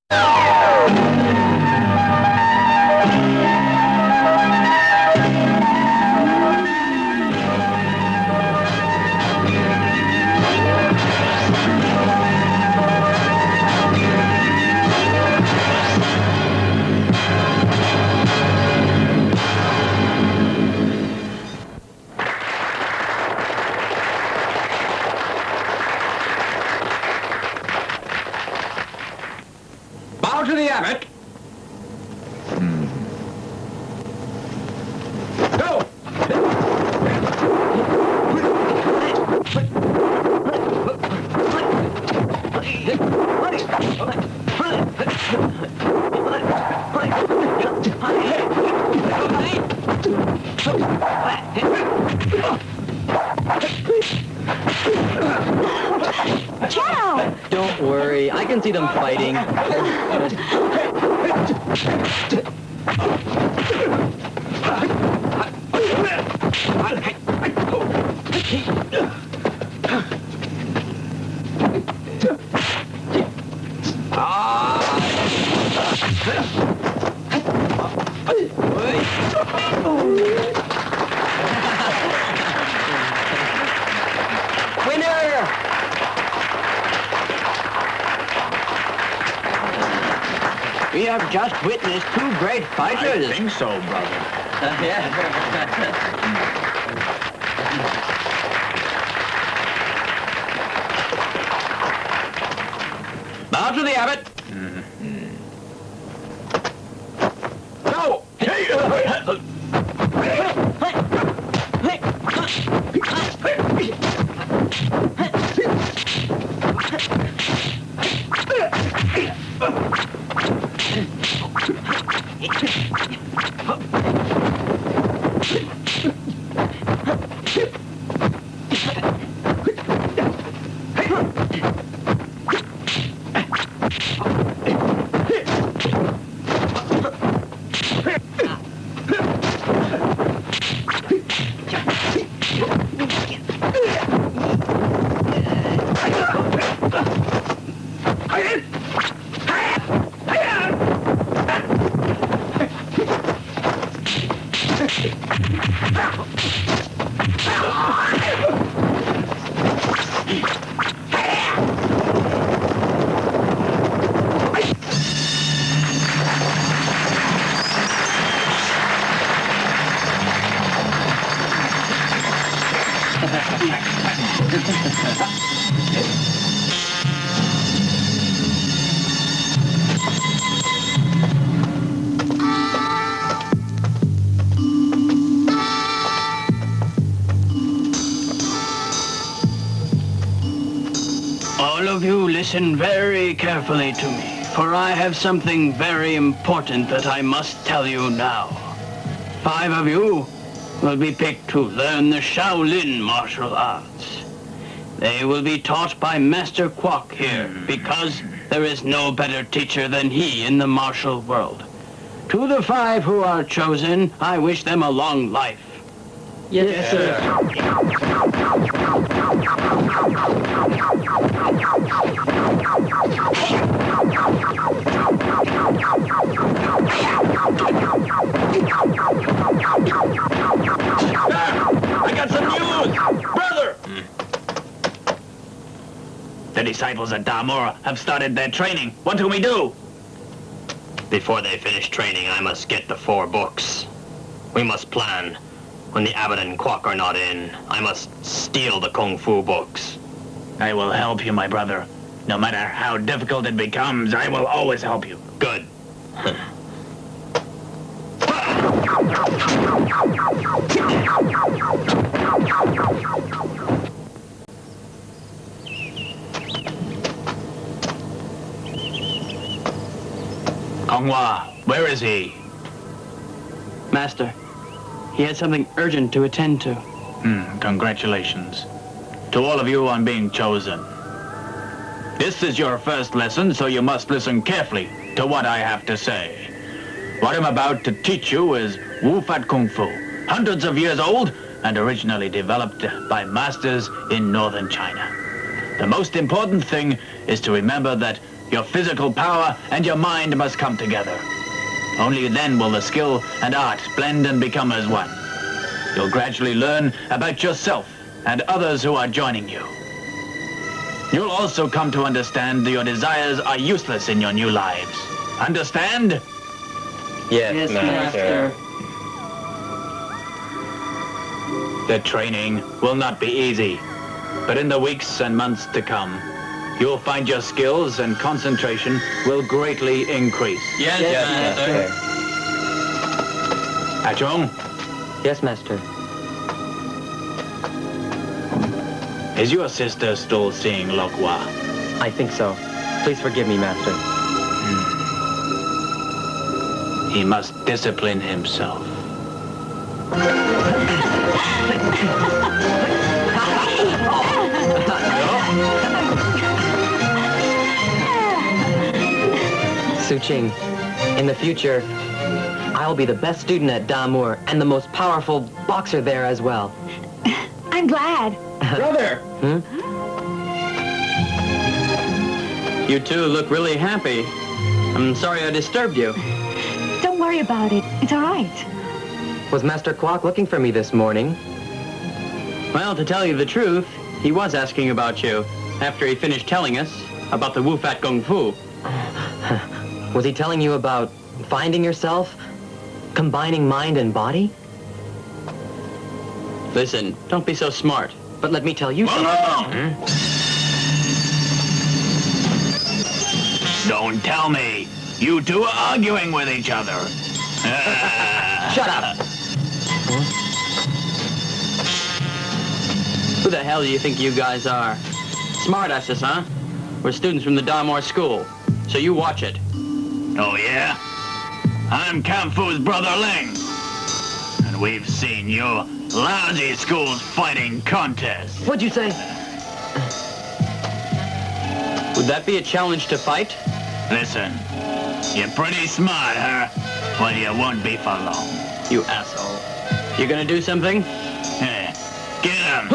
Bow to the abbot. Go! Don't worry, I can see them fighting. Winner! We have just witnessed two great fighters. I think so, brother. Bow to the abbot. Go! All of you listen very carefully to me, for I have something very important that I must tell you now. 5 of you will be picked to learn the Shaolin martial arts. They will be taught by Master Kwok here, because there is no better teacher than he in the martial world. To the 5 who are chosen, I wish them a long life. Yes, sir. I got some news! Brother! The disciples at Damora have started their training. What do we do? Before they finish training, I must get the 4 books. We must plan. When the abbot and Kwok are not in, I must steal the kungfu books. I will help you, my brother. No matter how difficult it becomes, I will always help you. Good. Konghwa, where is he? Master, he had something urgent to attend to. Congratulations. To all of you on being chosen. This is your first lesson, so you must listen carefully to what I have to say. What I'm about to teach you is Wu Fat Kung Fu, hundreds of years old and originally developed by masters in northern China. The most important thing is to remember that Your physical power and your mind must come together. Only then will the skill and art blend and become as one. You'll gradually learn about yourself and others who are joining you. You'll also come to understand that your desires are useless in your new lives. Understand? Yes, Master. The training will not be easy, but in the weeks and months to come, you'll find your skills and concentration will greatly increase. Yes, Master. Achong, Yes, Master. is your sister still seeing Lokwa? I think so. Please forgive me, Master. He must discipline himself. Su-Ching, in the future, I'll be the best student at Damour and the most powerful boxer there as well. I'm glad. Brother! You two look really happy. I'm sorry I disturbed you. Don't worry about it. It's all right. Was Master Kwok looking for me this morning? Well, to tell you the truth, he was asking about you after he finished telling us about the Wu Fat Kung Fu. Was he telling you about finding yourself, combining mind and body? Listen, don't be so smart. But let me tell you something. Don't tell me. You two are arguing with each other. Shut up! Who the hell do you think you guys are? Smartasses, huh? We're students from the Damour school, so you watch it. Oh, yeah? I'm Kungfu's brother Ling. And we've seen your lousy school's fighting contest. What'd you say? Would that be a challenge to fight? Listen, you're pretty smart, huh? Well, you won't be for long. You asshole. You gonna do something? Get him!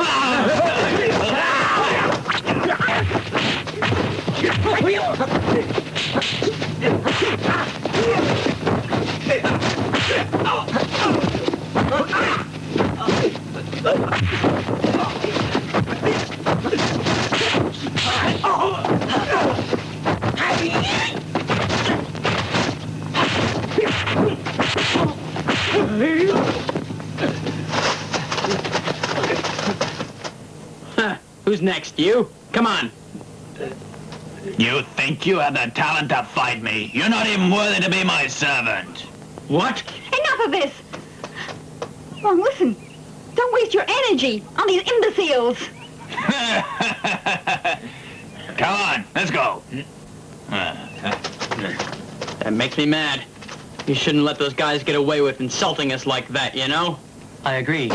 Who's next? You? Come on. You think you have the talent to fight me? You're not even worthy to be my servant. What? Enough of this. Well, listen. Don't waste your energy on these imbeciles. Come on, let's go. That makes me mad. You shouldn't let those guys get away with insulting us like that, you know? I agree.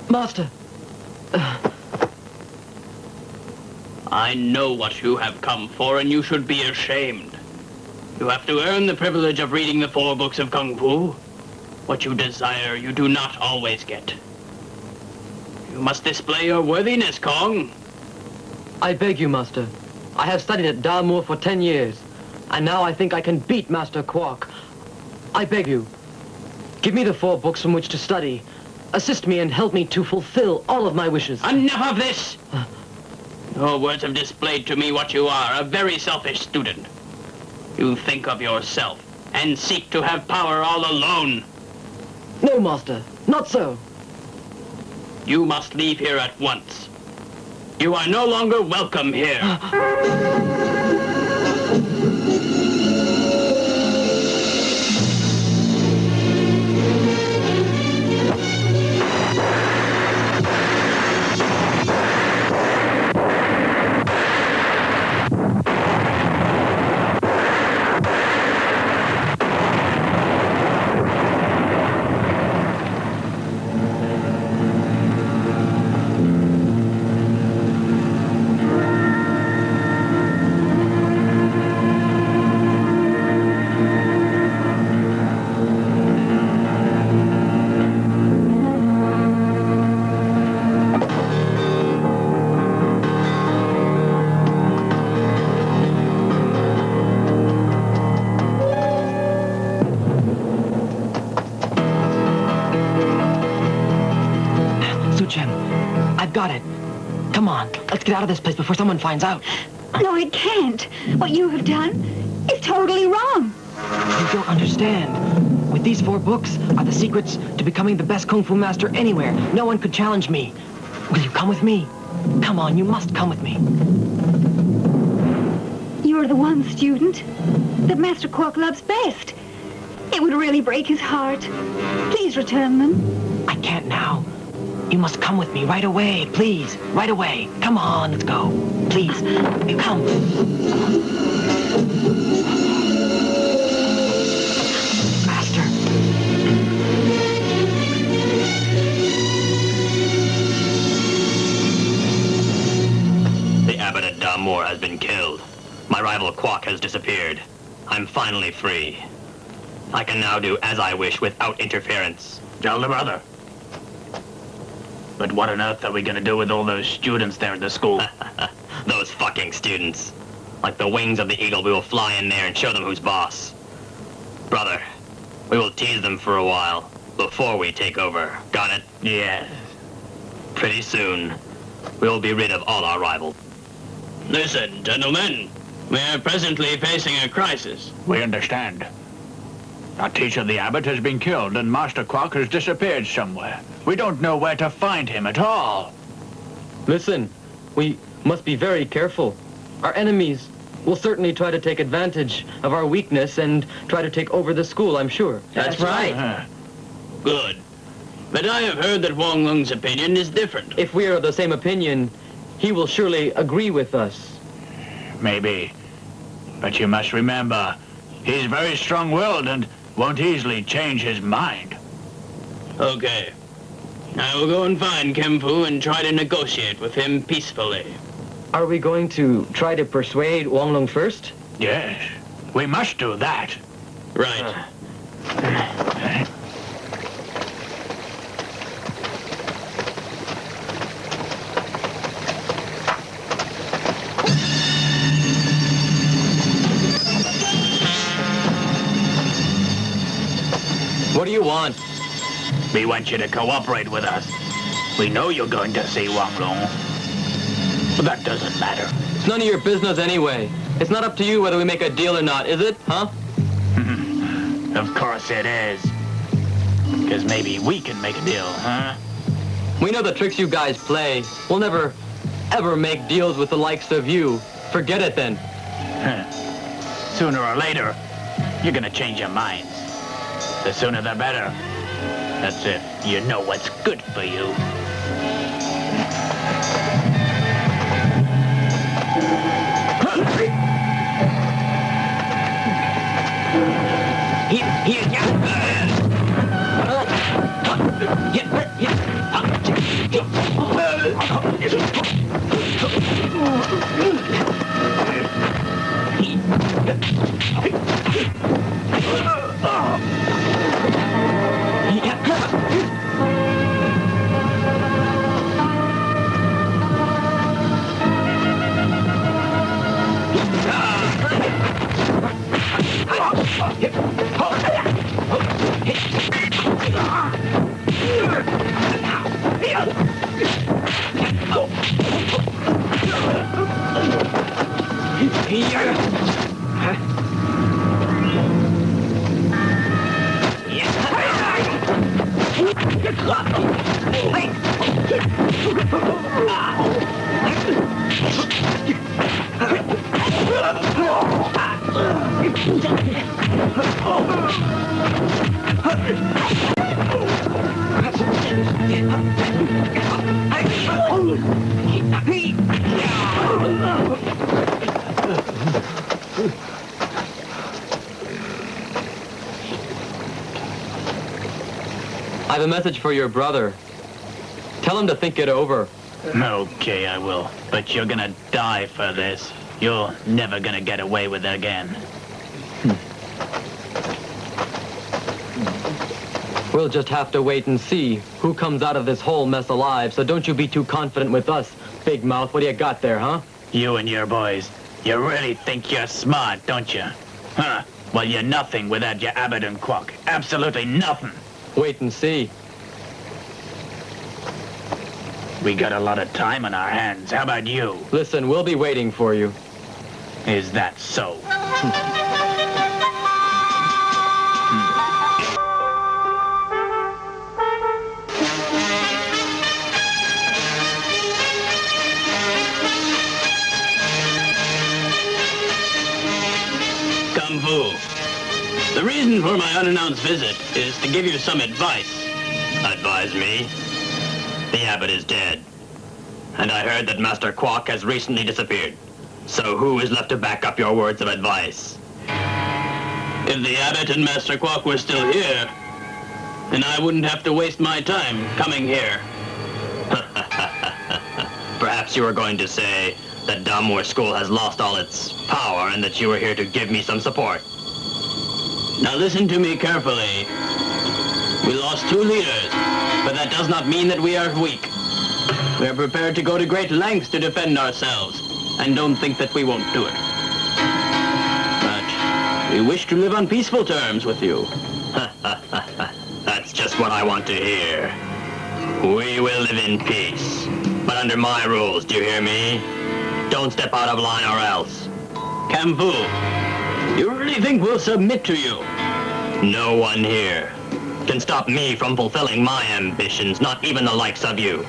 Master! I know what you have come for, and you should be ashamed. You have to earn the privilege of reading the 4 books of Kung Fu. What you desire, you do not always get. You must display your worthiness, Kong. I beg you, Master. I have studied at Damour for 10 years, and now I think I can beat Master Quark. I beg you, give me the 4 books from which to study. Assist me and help me to fulfill all of my wishes. Enough of this! Your words have displayed to me what you are, a very selfish student. You think of yourself and seek to have power all alone. No, Master, not so. You must leave here at once. You are no longer welcome here. I've got it. Come on, let's get out of this place before someone finds out. No, it can't. What you have done is totally wrong. You don't understand. With these 4 books are the secrets to becoming the best kung fu master anywhere. No one could challenge me. Will you come with me? Come on, you must come with me. You're the one student that Master Quark loves best. It would really break his heart. Please return them. I can't now. You must come with me right away, please. Right away. Come on, let's go. Please, you come. Master. The abbot at Damour has been killed. My rival Quark has disappeared. I'm finally free. I can now do as I wish without interference. Elder brother. But what on earth are we gonna do with all those students there at the school? Those fucking students. Like the wings of the eagle, we will fly in there and show them who's boss. Brother, we will tease them for a while before we take over. Got it? Yes. Pretty soon, we will be rid of all our rivals. Listen, gentlemen. We are presently facing a crisis. We understand. Our teacher, the abbot, has been killed, and Master Quark has disappeared somewhere. We don't know where to find him at all. Listen, we must be very careful. Our enemies will certainly try to take advantage of our weakness and try to take over the school, I'm sure. That's right. Good. But I have heard that Wong Lung's opinion is different. If we are of the same opinion, he will surely agree with us. Maybe. But you must remember, he's very strong-willed and won't easily change his mind. Okay. I will go and find Kungfu and try to negotiate with him peacefully. Are we going to try to persuade Wong Lung first? Yes, we must do that. Right. What do you want? We want you to cooperate with us. We know you're going to see Wong Lung. But that doesn't matter. It's none of your business anyway. It's not up to you whether we make a deal or not, is it, huh? Of course it is. Because maybe we can make a deal, huh? We know the tricks you guys play. We'll never, ever make deals with the likes of you. Forget it then. Sooner or later, you're gonna change your minds. The sooner the better. That's if you know what's good for you. I have a message for your brother. Tell him to think it over. Okay, I will. But you're gonna die for this. You're never gonna get away with it again. We'll just have to wait and see who comes out of this whole mess alive, so don't you be too confident with us, Big Mouth. What do you got there, huh? You and your boys, you really think you're smart, don't you? Huh? Well, you're nothing without your Abbott and Quack. Absolutely nothing. Wait and see. We got a lot of time on our hands. How about you? Listen, we'll be waiting for you. Is that so? Kungfu, the reason for my unannounced visit is to give you some advice. Advise me? The abbot is dead. And I heard that Master Quack has recently disappeared. So who is left to back up your words of advice? If the abbot and Master Quack were still here, then I wouldn't have to waste my time coming here. Perhaps you were going to say that Damour School has lost all its power and that you were here to give me some support. Now listen to me carefully. We lost 2 leaders, but that does not mean that we are weak. We are prepared to go to great lengths to defend ourselves, and don't think that we won't do it. But we wish to live on peaceful terms with you. That's just what I want to hear. We will live in peace, but under my rules, do you hear me? Don't step out of line or else. Kungfu, you really think we'll submit to you? No one here can stop me from fulfilling my ambitions, not even the likes of you.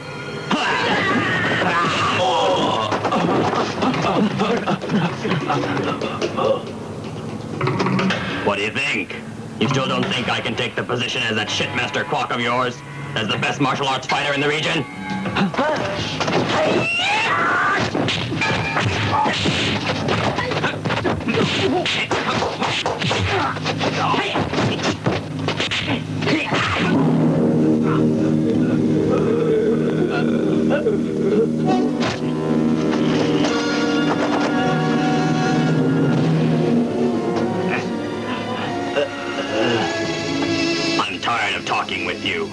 What do you think? You still don't think I can take the position as that shitmaster Quack of yours? As the best martial arts fighter in the region? I'm tired of talking with you.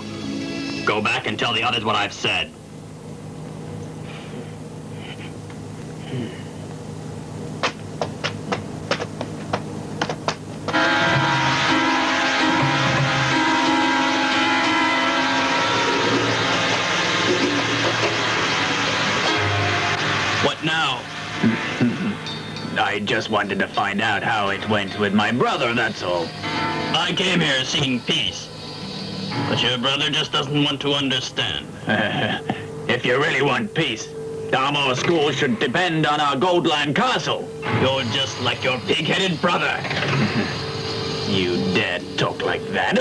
Go back and tell the others what I've said. What now? I just wanted to find out how it went with my brother, that's all. I came here seeking peace. But your brother just doesn't want to understand. If you really want peace, Damour School should depend on our Goldland Castle. You're just like your pig-headed brother. You dare talk like that?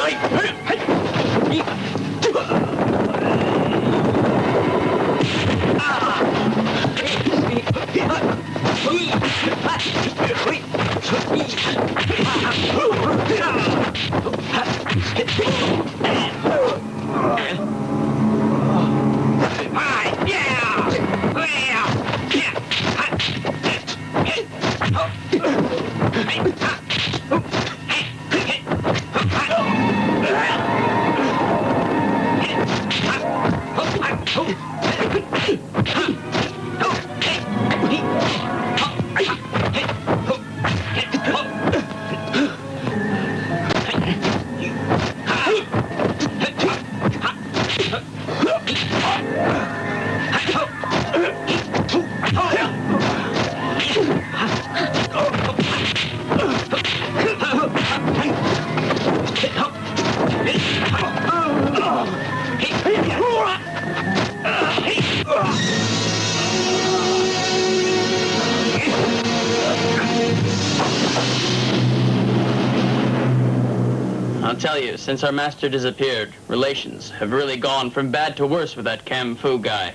I'll tell you, since our master disappeared, relations have really gone from bad to worse with that kungfu guy.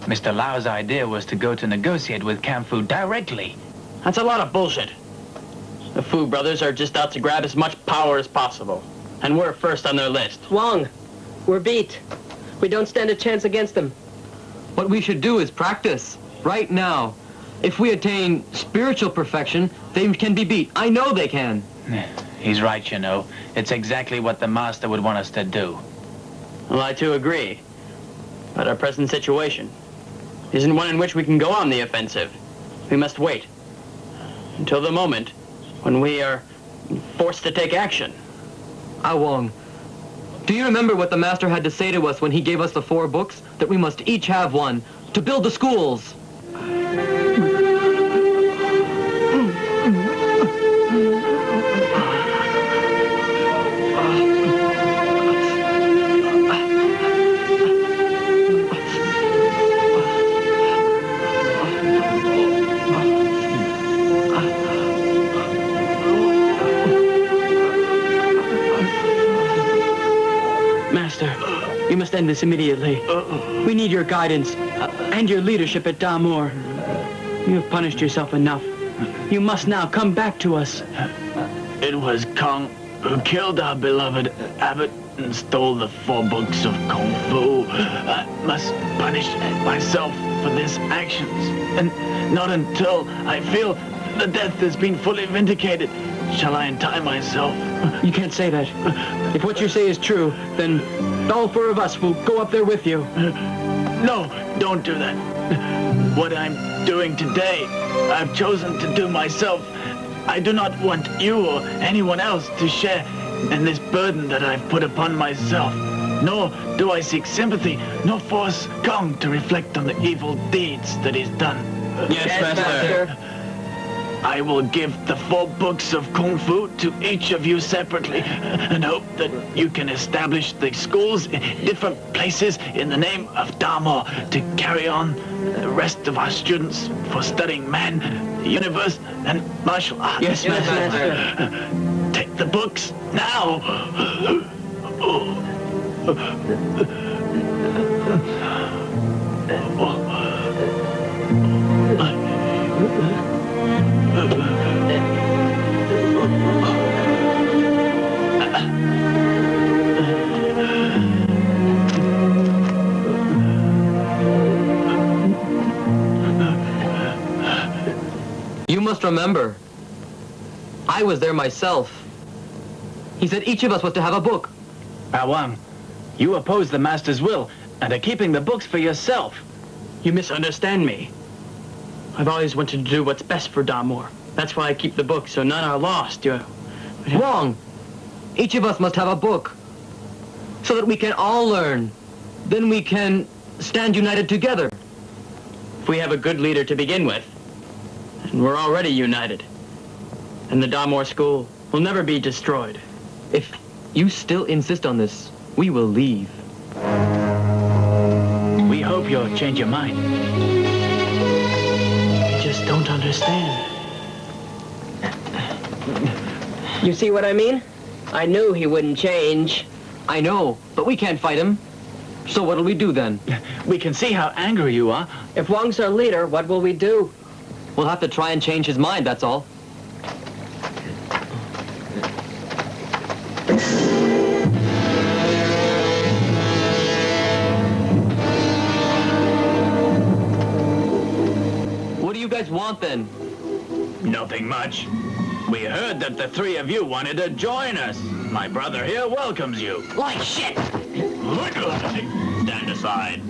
Mr. Lau's idea was to go to negotiate with kungfu directly. That's a lot of bullshit. The Fu brothers are just out to grab as much power as possible. And we're first on their list. Wong, we're beat. We don't stand a chance against them. What we should do is practice, right now. If we attain spiritual perfection, they can be beat. I know they can. He's right, you know. It's exactly what the master would want us to do. Well, I too agree. But our present situation isn't one in which we can go on the offensive. We must wait until the moment when we are forced to take action. Wong, do you remember what the master had to say to us when he gave us the 4 books? That we must each have one to build the schools. You must end this immediately. We need your guidance and your leadership at Damour. You have punished yourself enough. You must now come back to us. It was Kong who killed our beloved abbot and stole the 4 books of Kung Fu. I must punish myself for these actions. And not until I feel the death has been fully vindicated shall I untie myself. You can't say that. If what you say is true, then all 4 of us will go up there with you. No, don't do that. What I'm doing today, I've chosen to do myself. I do not want you or anyone else to share in this burden that I've put upon myself. Nor do I seek sympathy, nor force Kong to reflect on the evil deeds that he's done. Yes, Master. I will give the 4 books of Kung Fu to each of you separately and hope that you can establish the schools in different places in the name of Damour to carry on the rest of our students for studying man, the universe, and martial arts. Yes, Master. Take the books now. You must remember, I was there myself. He said each of us was to have a book. Wang, you oppose the master's will and are keeping the books for yourself. You misunderstand me. I've always wanted to do what's best for Damour. That's why I keep the books, so none are lost. Wrong. Each of us must have a book, so that we can all learn. Then we can stand united together. If we have a good leader to begin with, and we're already united, and the Damour school will never be destroyed. If you still insist on this, we will leave. We hope you'll change your mind. I just don't understand. You see what I mean? I knew he wouldn't change. I know, but we can't fight him. So what'll we do then? We can see how angry you are. If Wang's our leader, what will we do? We'll have to try and change his mind, that's all. What do you guys want then? Nothing much. We heard that the 3 of you wanted to join us. My brother here welcomes you. Like shit! Stand aside.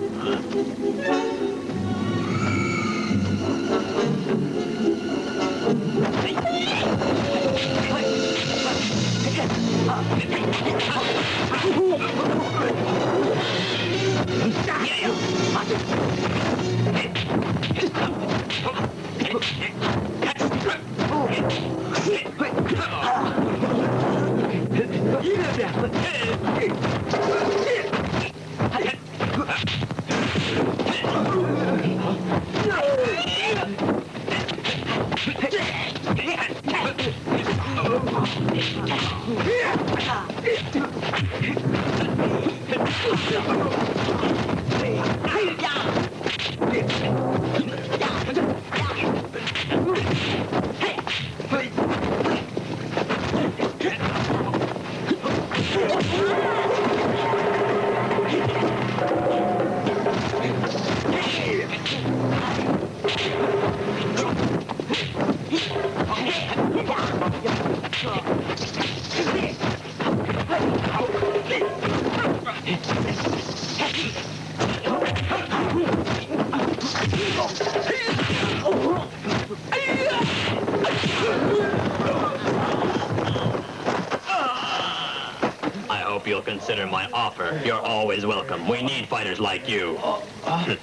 offer. You're always welcome. We need fighters like you. Want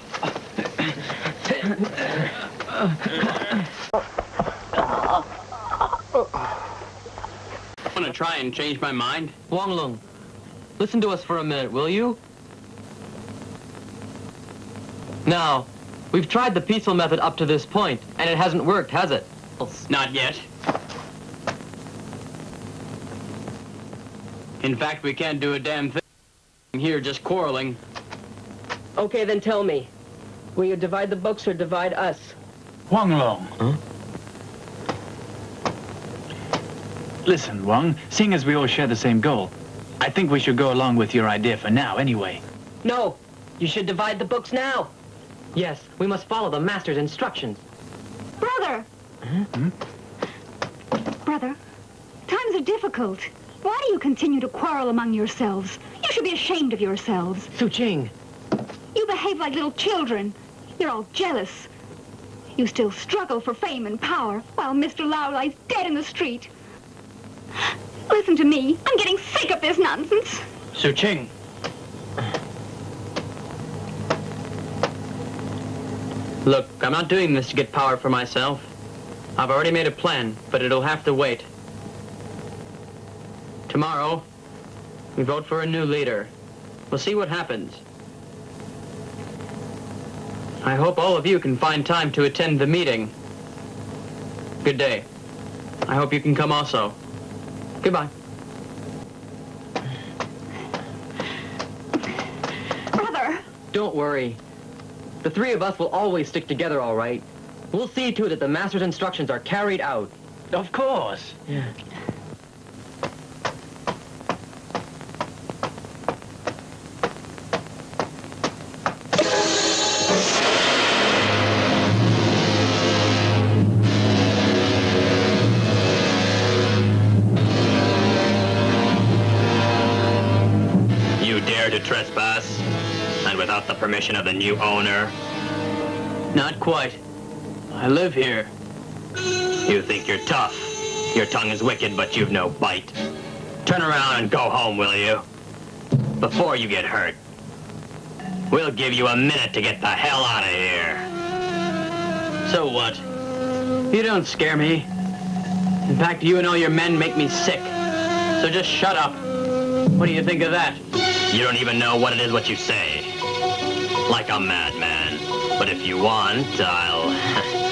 to try and change my mind? Wang Lung, listen to us for a minute, will you? Now, we've tried the peaceful method up to this point, and it hasn't worked, has it? Not yet. In fact, we can't do a damn thing here just quarreling. Okay, then tell me. Will you divide the books or divide us? Wang Long. Huh? Listen, Wang, seeing as we all share the same goal, I think we should go along with your idea for now, anyway. No, you should divide the books now. Yes, we must follow the master's instructions. Brother! Hmm? Brother, times are difficult. Why do you continue to quarrel among yourselves? You should be ashamed of yourselves. Su Ching. You behave like little children. You're all jealous. You still struggle for fame and power, while Mr. Lau lies dead in the street. Listen to me. I'm getting sick of this nonsense. Su Ching. Look, I'm not doing this to get power for myself. I've already made a plan, but it'll have to wait. Tomorrow, we vote for a new leader. We'll see what happens. I hope all of you can find time to attend the meeting. Good day. I hope you can come also. Goodbye. Brother! Don't worry. The three of us will always stick together, all right. We'll see to it that the master's instructions are carried out. Of course. Yeah. You dare to trespass? And without the permission of the new owner? Not quite. I live here. You think you're tough. Your tongue is wicked, but you've no bite. Turn around and go home, will you? Before you get hurt. We'll give you a minute to get the hell out of here. So what? You don't scare me. In fact, you and all your men make me sick. So just shut up. What do you think of that? You don't even know what it is what you say. Like a madman. But if you want, I'll...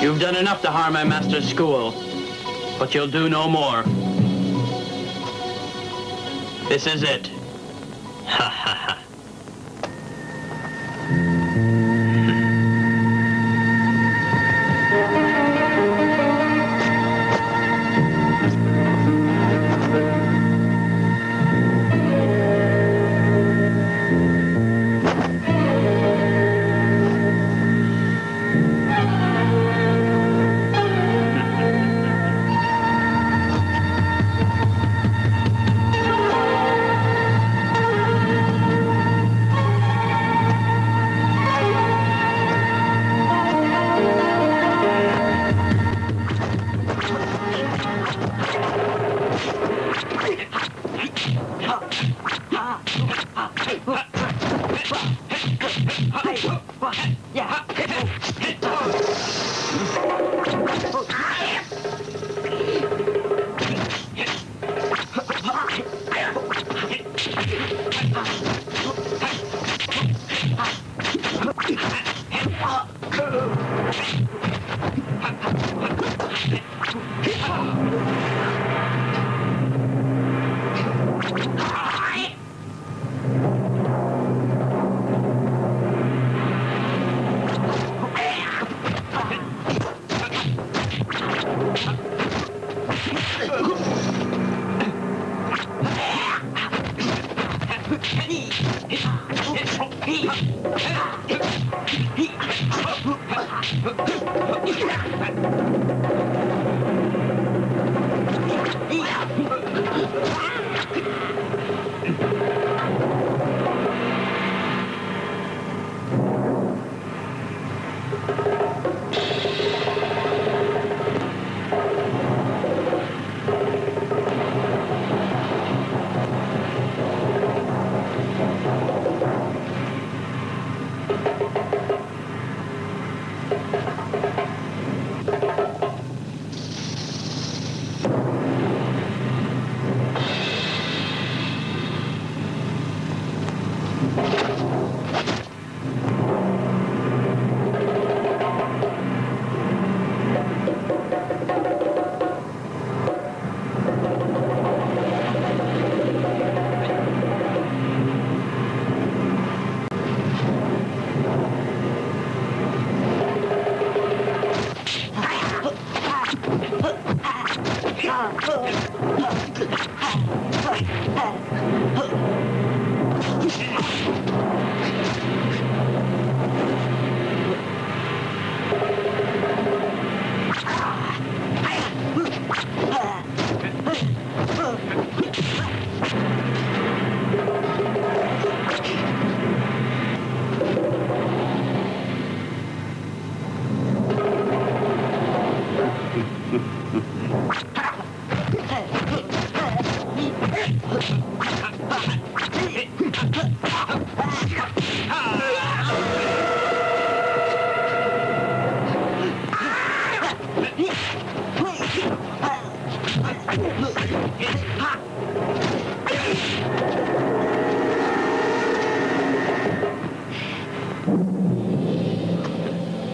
You've done enough to harm my master's school. But you'll do no more. This is it. Ha ha ha.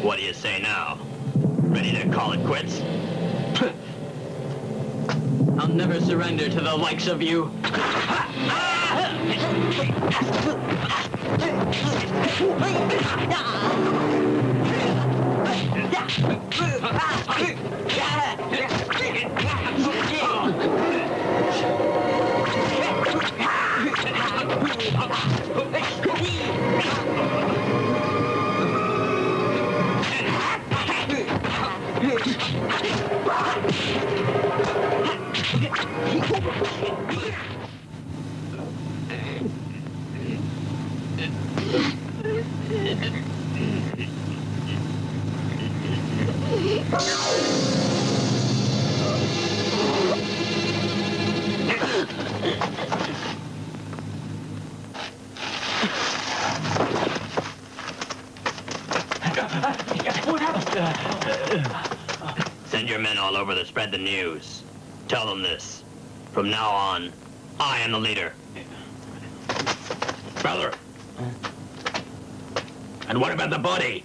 What do you say now? Ready to call it quits? I'll never surrender to the likes of you. Send your men all over to spread the news. Tell them this. From now on, I am the leader. Brother. And what about the body?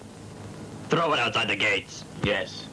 Throw it outside the gates. Yes.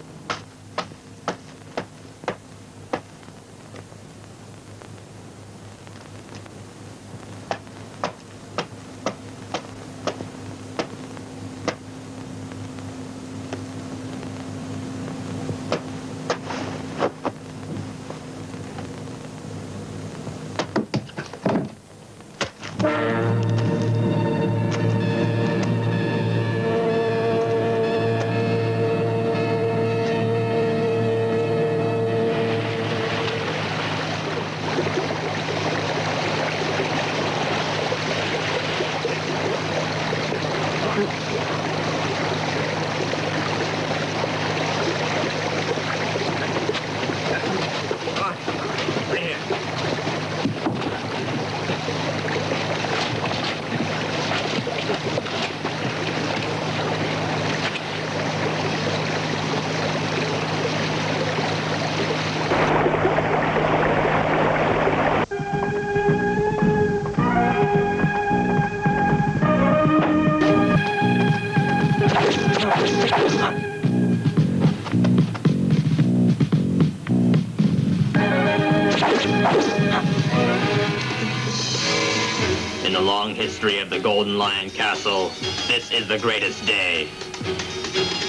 In the long history of the Golden Lion Castle, this is the greatest day.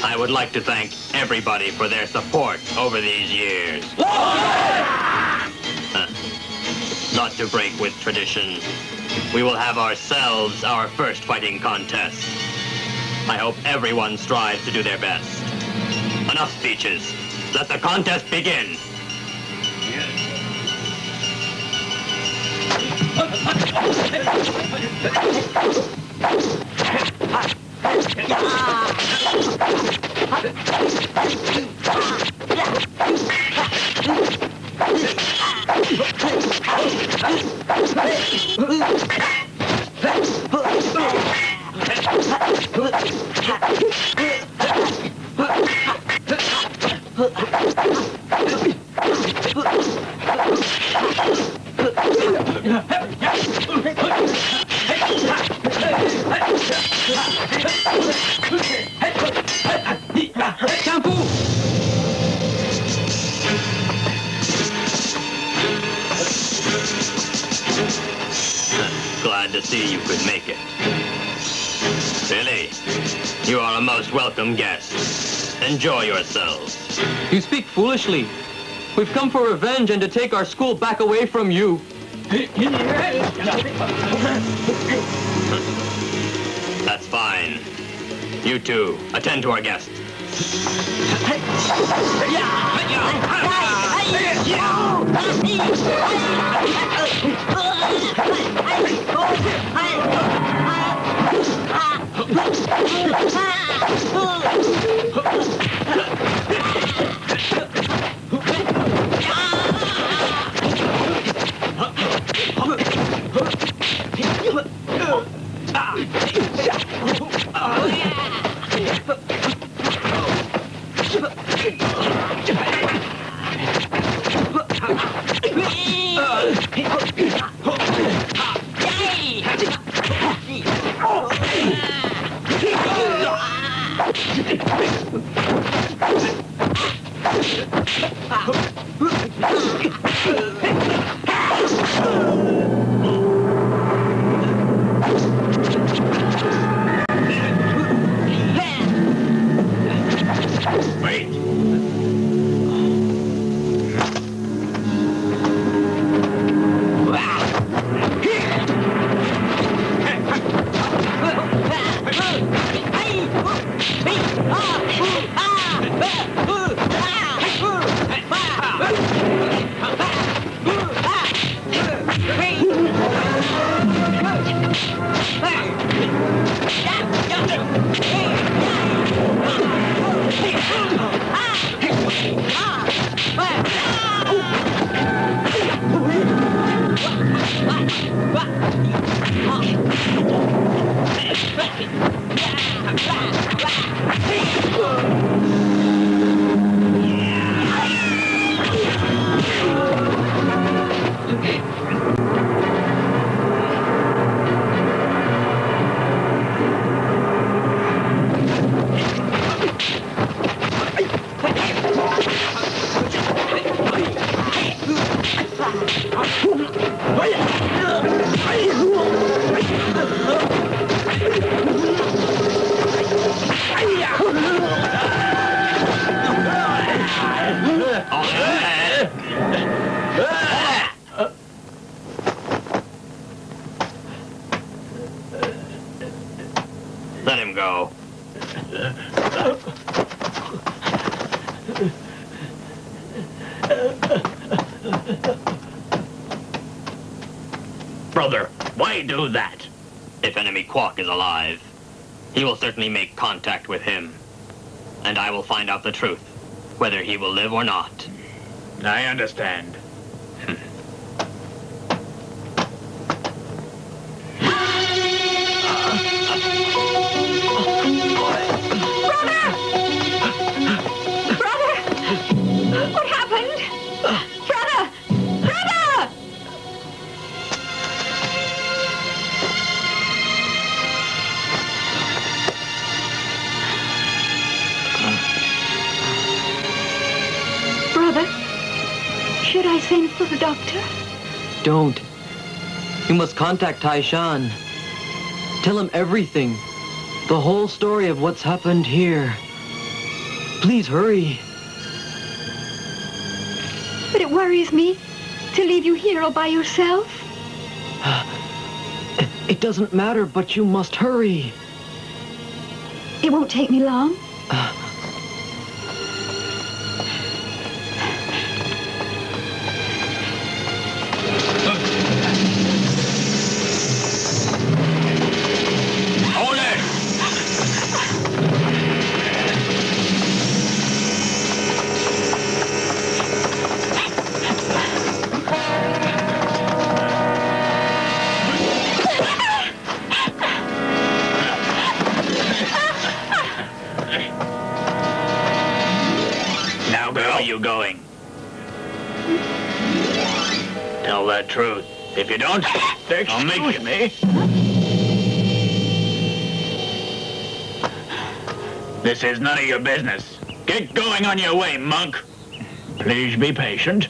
I would like to thank everybody for their support over these years. Not to break with tradition, we will have ourselves our first fighting contest. I hope everyone strives to do their best. Enough speeches. Let the contest begin. Glad to see you could make it. Really, you are a most welcome guest. Enjoy yourselves. You speak foolishly. We've come for revenge and to take our school back away from you. That's fine. You two, attend to our guest. Let him go. Brother, why do that? If enemy Quack is alive, he will certainly make contact with him. And I will find out the truth, whether he will live or not. I understand. What happened? Brother! Brother! Brother, should I send for the doctor? Don't. You must contact Taishan. Tell him everything. The whole story of what's happened here. Please hurry. But it worries me to leave you here all by yourself. It doesn't matter, but you must hurry. It won't take me long. Hold it! Now, where are you going? Tell that truth. If you don't, I'll make you. Me? This is none of your business. Get going on your way, monk. Please be patient.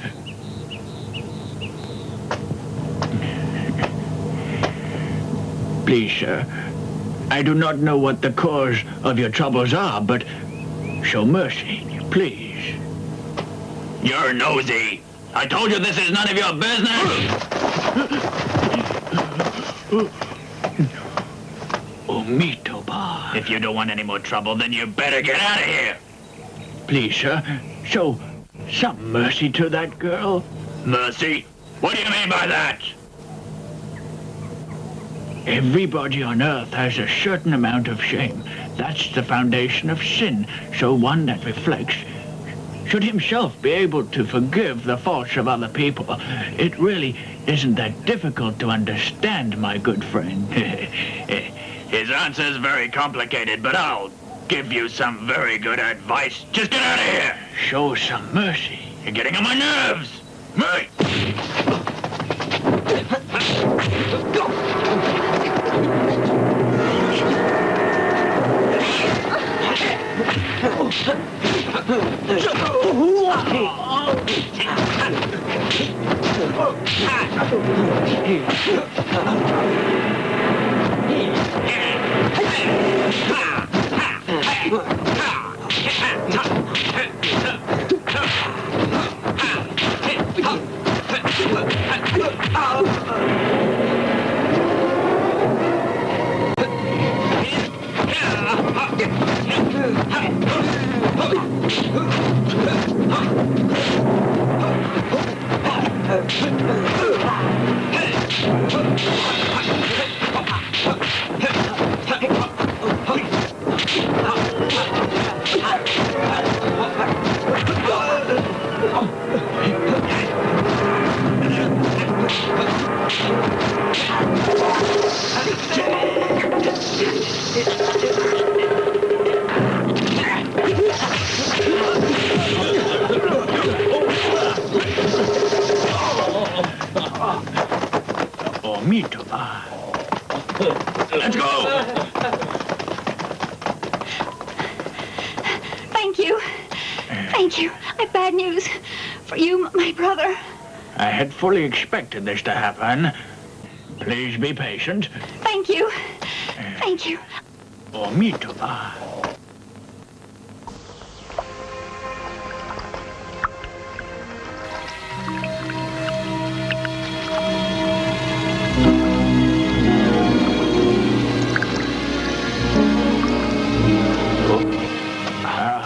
Please, sir. I do not know what the cause of your troubles are, but show mercy, please. You're nosy. I told you this is none of your business. Omitoba. If you don't want any more trouble, then you better get out of here. Please, sir, show some mercy to that girl. Mercy? What do you mean by that? Everybody on Earth has a certain amount of shame. That's the foundation of sin. So one that reflects should himself be able to forgive the faults of other people. It really isn't that difficult to understand, my good friend. His answer is very complicated, but I'll give you some very good advice. Just get out of here. Show some mercy. You're getting on my nerves. Me. Oh, me too. Let's go! Thank you. Thank you. I've bad news for you, my brother. I had fully expected this to happen. Please be patient. Thank you. Thank you. Oh, me too.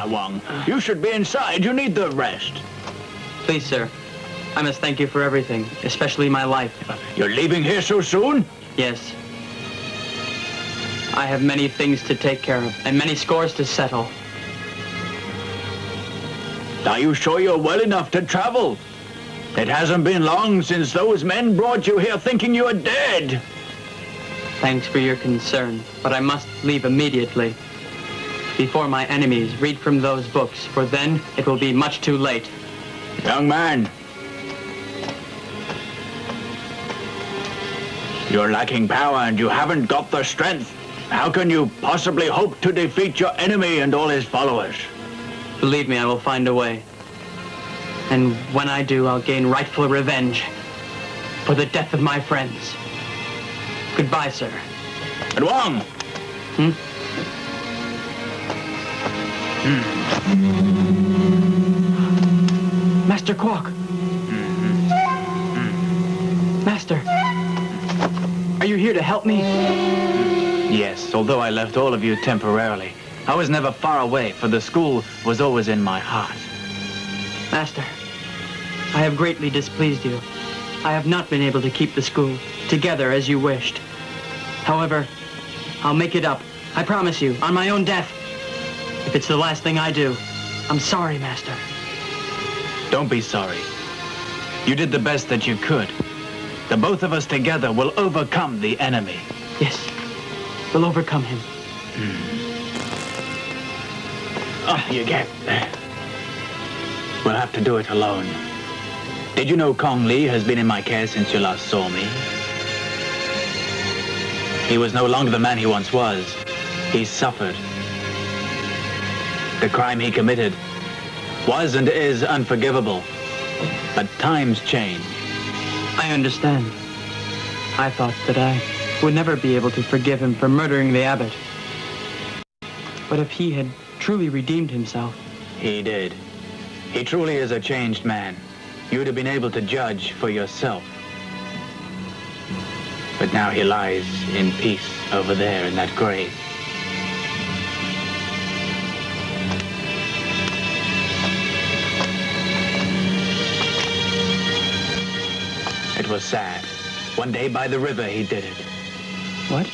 Wang, you should be inside. You need the rest. Please, sir. I must thank you for everything, especially my life. You're leaving here so soon? Yes. I have many things to take care of, and many scores to settle. Are you sure you're well enough to travel? It hasn't been long since those men brought you here thinking you were dead. Thanks for your concern, but I must leave immediately. Before my enemies read from those books, for then it will be much too late. Young man, you're lacking power and you haven't got the strength. How can you possibly hope to defeat your enemy and all his followers? Believe me, I will find a way. And when I do, I'll gain rightful revenge for the death of my friends. Goodbye, sir. And Wang! Master Quark! Master! Are you here to help me? Yes, although I left all of you temporarily, I was never far away, for the school was always in my heart. Master, I have greatly displeased you. I have not been able to keep the school together as you wished. However, I'll make it up. I promise you, on my own death. If it's the last thing I do, I'm sorry, Master. Don't be sorry. You did the best that you could. The both of us together will overcome the enemy. Yes, we'll overcome him. Oh, you get. We'll have to do it alone. Did you know Kong Lee has been in my care since you last saw me? He was no longer the man he once was. He suffered. The crime he committed was and is unforgivable. But times change. I understand. I thought that I would never be able to forgive him for murdering the abbot. But if he had truly redeemed himself... He did. He truly is a changed man. You'd have been able to judge for yourself. But now he lies in peace over there in that grave. It was sad. One day by the river he did it. What?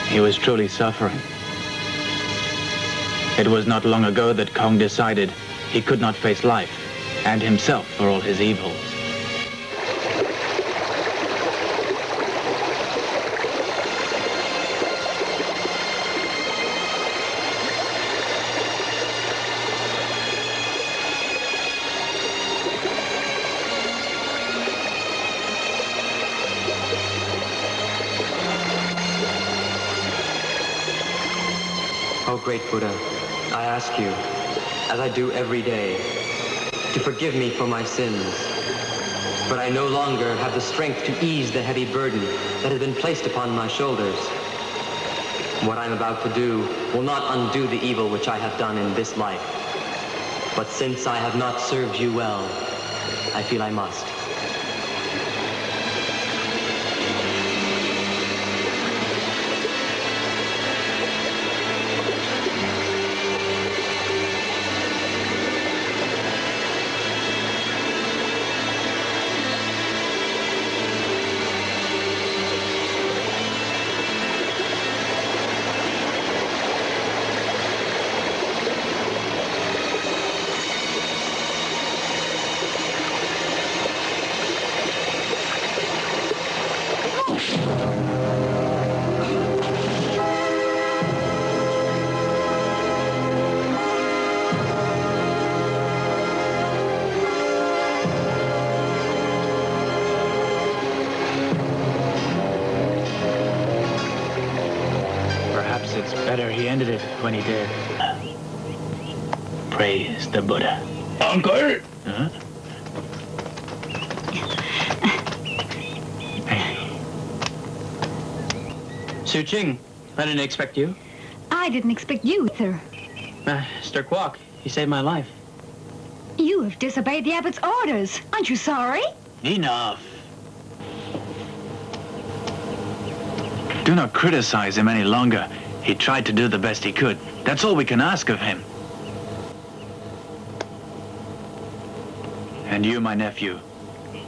He was truly suffering. It was not long ago that Kong decided he could not face life and himself for all his evils. Oh, great Buddha, I ask you, as I do every day, to forgive me for my sins. But I no longer have the strength to ease the heavy burden that has been placed upon my shoulders. What I'm about to do will not undo the evil which I have done in this life. But since I have not served you well, I feel I must. Perhaps it's better he ended it when he did. Praise the Buddha. Uncle! Huh? Su Ching, I didn't expect you. I didn't expect you, sir. Mr. Kwok, you saved my life. You have disobeyed the abbot's orders. Aren't you sorry? Enough. Do not criticize him any longer. He tried to do the best he could. That's all we can ask of him. And you, my nephew,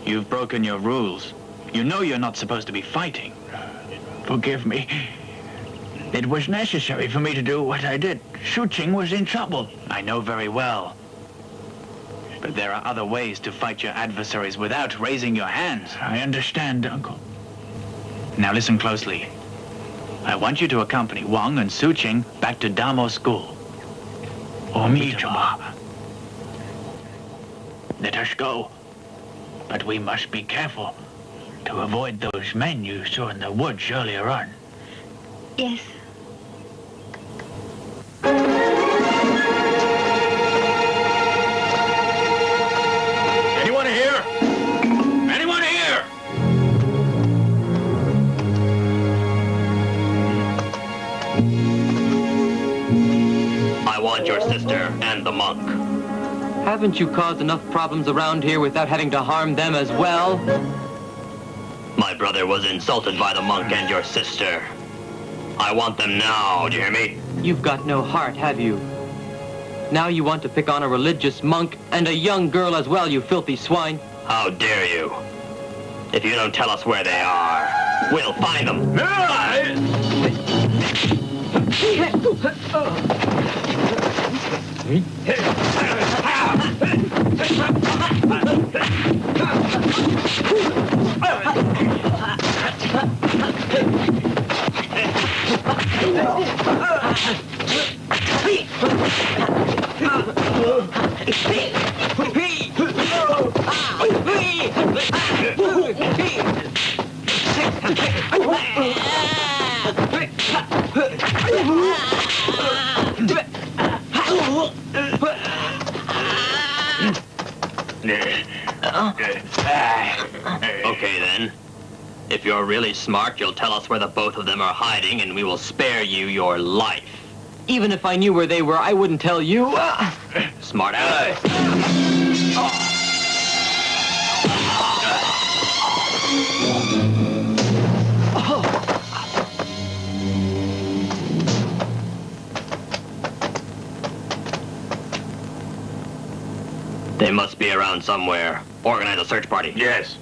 you've broken your rules. You know you're not supposed to be fighting. Forgive me. It was necessary for me to do what I did. Su Ching was in trouble. I know very well. But there are other ways to fight your adversaries without raising your hands. I understand, Uncle. Now listen closely. I want you to accompany Wang and Su Ching back to Damo School. Omitama. Let us go. But we must be careful to avoid those men you saw in the woods earlier on. Yes. Anyone here? Anyone here? I want your sister and the monk. Haven't you caused enough problems around here without having to harm them as well? My brother was insulted by the monk and your sister. I want them now, do you hear me? You've got no heart, have you? Now you want to pick on a religious monk and a young girl as well, you filthy swine. How dare you? If you don't tell us where they are, we'll find them. Okay, then. If you're really smart, you'll tell us where the both of them are hiding, and we will spare you your life. Even if I knew where they were, I wouldn't tell you. Smart ass. They must be around somewhere. Organize a search party. Yes.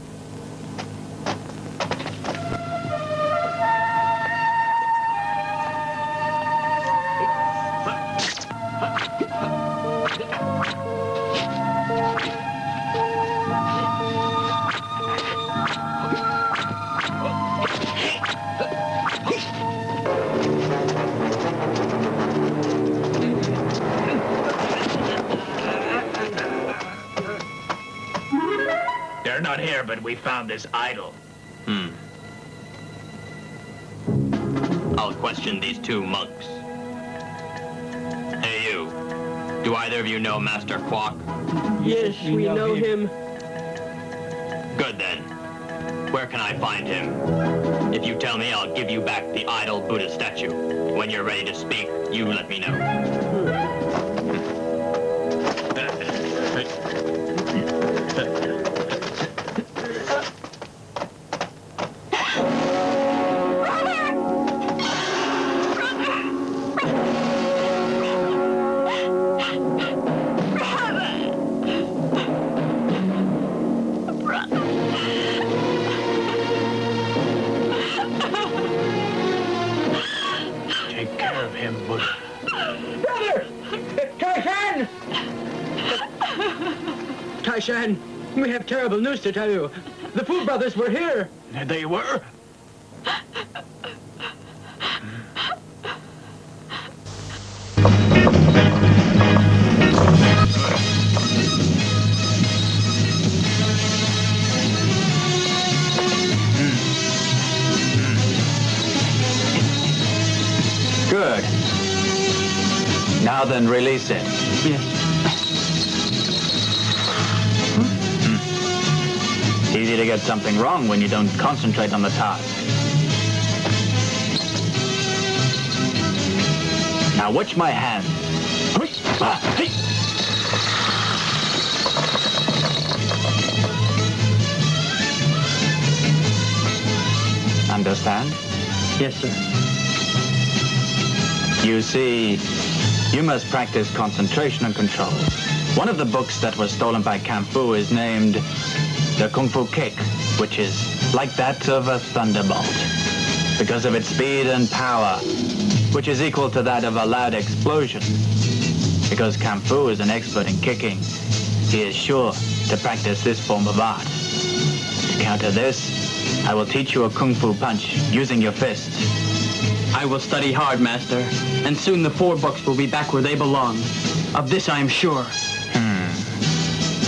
They're not here, but we found this idol. I'll question these two monks. Do either of you know Master Quack? Yes, we know him. Good then. Where can I find him? If you tell me, I'll give you back the idol Buddha statue. When you're ready to speak, you let me know. Take care of him, Buddha. Brother! Tai-Shan! Tai-Shan, we have terrible news to tell you. The Fu brothers were here. They were? Good. Now then, release it. Yes. It's easy to get something wrong when you don't concentrate on the task. Now watch my hand. Understand? Yes, sir. You see, you must practice concentration and control. One of the books that was stolen by kungfu is named the Kungfu Kick, which is like that of a thunderbolt, because of its speed and power, which is equal to that of a loud explosion. Because kungfu is an expert in kicking, he is sure to practice this form of art. To counter this, I will teach you a kung fu punch using your fists. I will study hard, Master, and soon the 4 books will be back where they belong. Of this I am sure.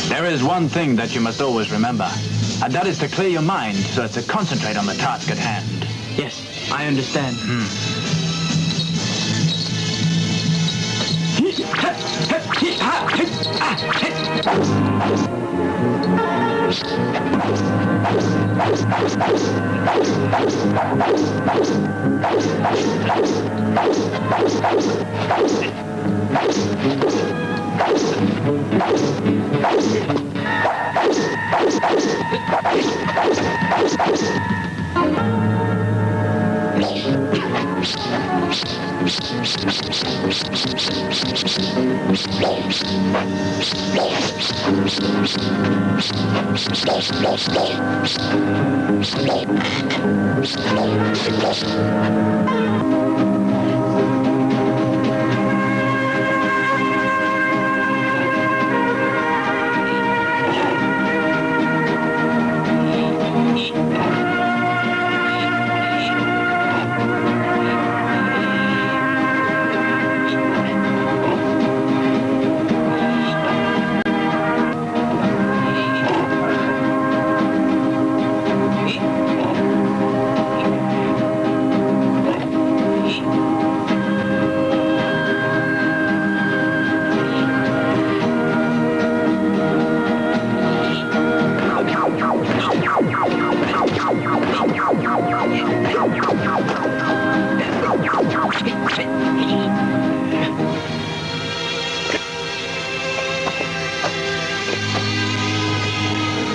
There is one thing that you must always remember, and that is to clear your mind so as to concentrate on the task at hand. Yes, I understand.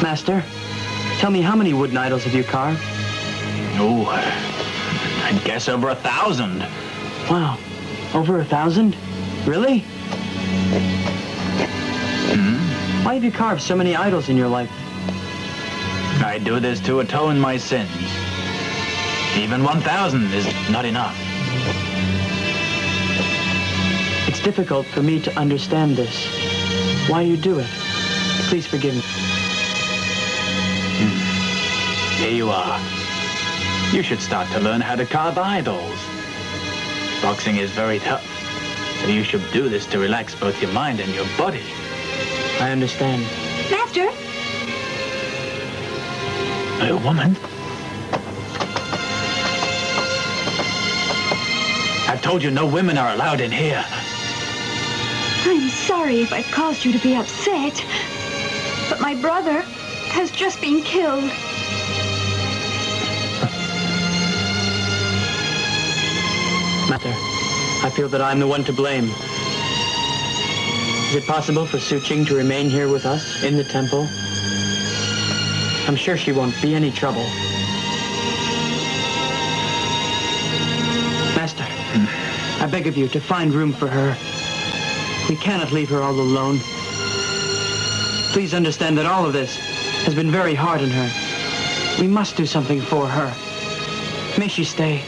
Master, tell me, how many wooden idols have you carved? Oh, I'd guess over 1,000. Wow, over 1,000? Really? Why have you carved so many idols in your life? I do this to atone my sins. Even 1,000 is not enough. It's difficult for me to understand this. Why you do it. Please forgive me. Here you are. You should start to learn how to carve idols. Boxing is very tough, so you should do this to relax both your mind and your body. I understand. Master, A woman? I've told you no women are allowed in here. I'm sorry if I've caused you to be upset, but my brother has just been killed. Master, I feel that I'm the one to blame. Is it possible for Su Qing to remain here with us in the temple? I'm sure she won't be any trouble. Master, I beg of you to find room for her. We cannot leave her all alone. Please understand that all of this has been very hard on her. We must do something for her. May she stay.